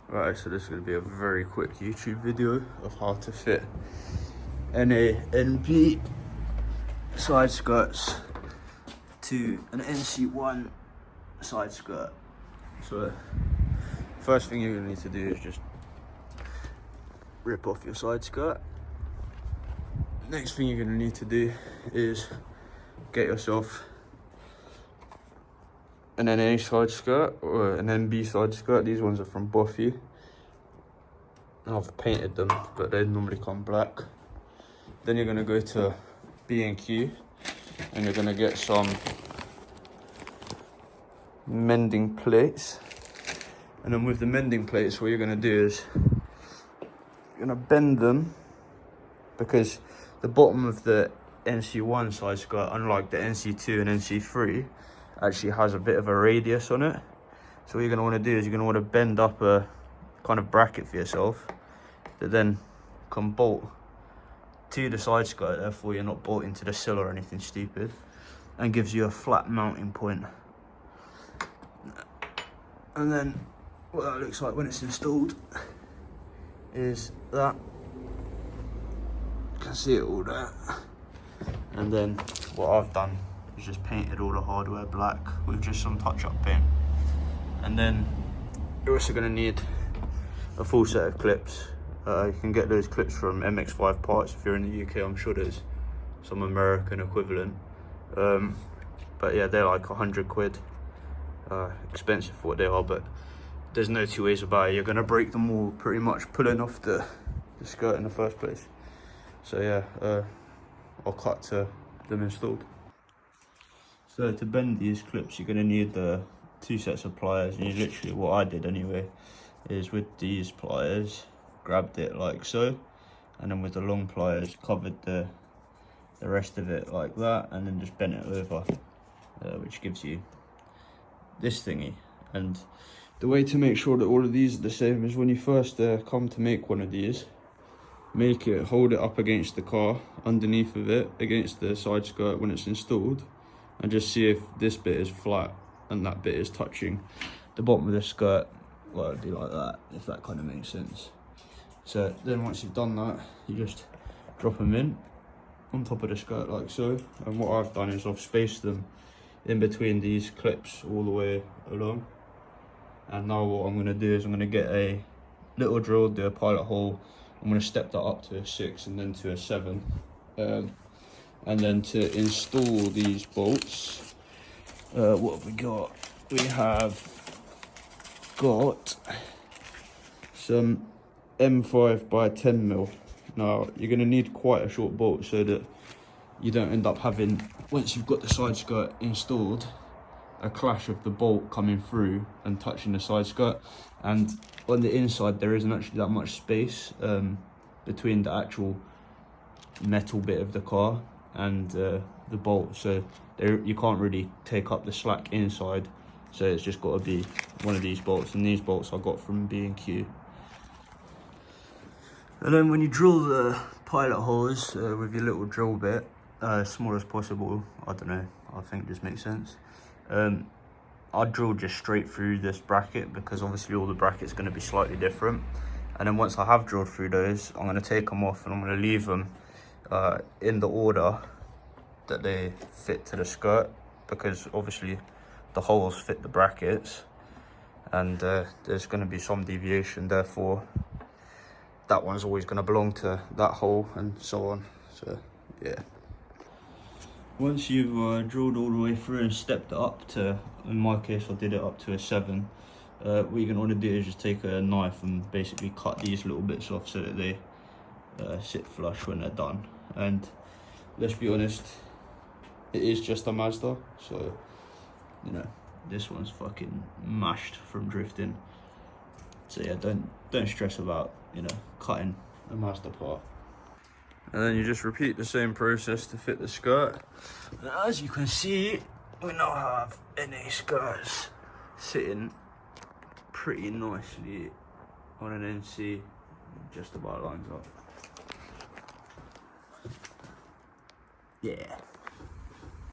Right, so this is going to be a very quick YouTube video of how to fit NA, NB side skirts to an NC1 side skirt. So first thing you're going to need to do is just rip off your side skirt. Next thing you're going to need to do is get yourself an NA side skirt or an NB side skirt. These ones are from Buffy. I've painted them, but they normally come black. Then you're going to go to B&Q and you're going to get some mending plates. And then with the mending plates, what you're going to do is you're going to bend them, because the bottom of the NC1 side skirt, unlike the NC2 and NC3, actually has a bit of a radius on it. So what you're going to want to do is you're going to want to bend up a kind of bracket for yourself that then can bolt to the side skirt, therefore you're not bolting to the sill or anything stupid, and gives you a flat mounting point. And then what that looks like when it's installed is that. You can see it all there. And then what I've done is just painted all the hardware black with just some touch-up paint. And then you're also going to need a full set of clips. You can get those clips from MX5 parts if you're in the UK. I'm sure there's some American equivalent. But yeah, they're like 100 quid. Expensive for what they are, but there's no two ways about it. You're going to break them all pretty much pulling off the skirt in the first place. So yeah, I'll cut to them installed. So to bend these clips, you're going to need the 2 sets of pliers, and you literally, what I did anyway, is with these pliers, grabbed it like so, and then with the long pliers, covered the rest of it like that, and then just bent it over, which gives you this thingy. And the way to make sure that all of these are the same is when you first come to make one of these, hold it up against the car, underneath of it, against the side skirt when it's installed, and just see if this bit is flat and that bit is touching the bottom of the skirt. Well, it'd be like that, if that kind of makes sense. So then once you've done that, you just drop them in on top of the skirt like so. And what I've done is I've spaced them in between these clips all the way along. And now what I'm going to do is I'm going to get a little drill, do a pilot hole. I'm going to step that up to a 6 and then to a 7. And then to install these bolts, what have we got? We have got some M5 by 10mm. Now you're going to need quite a short bolt so that you don't end up having, once you've got the side skirt installed, a clash of the bolt coming through and touching the side skirt. And on the inside there isn't actually that much space between the actual metal bit of the car and the bolt, so you can't really take up the slack inside. So it's just got to be one of these bolts, and these bolts I got from B&Q. And then when you drill the pilot holes with your little drill bit, as small as possible, I don't know, I think it just makes sense. I drill just straight through this bracket, because obviously all the brackets going to be slightly different. And then once I have drilled through those, I'm going to take them off and I'm going to leave them in the order that they fit to the skirt, because obviously the holes fit the brackets, and there's going to be some deviation, therefore that one's always going to belong to that hole, and so on. So yeah, once you've drilled all the way through and stepped it up to, in my case I did it up to a 7, what you're going to want to do is just take a knife and basically cut these little bits off so that they sit flush when they're done. And let's be honest, it is just a Mazda, so you know, this one's fucking mashed from drifting. So yeah, don't stress about, you know, cutting a Mazda part. And then you just repeat the same process to fit the skirt. And as you can see, we now have NA skirts sitting pretty nicely on an NC, just about lines up. Yeah.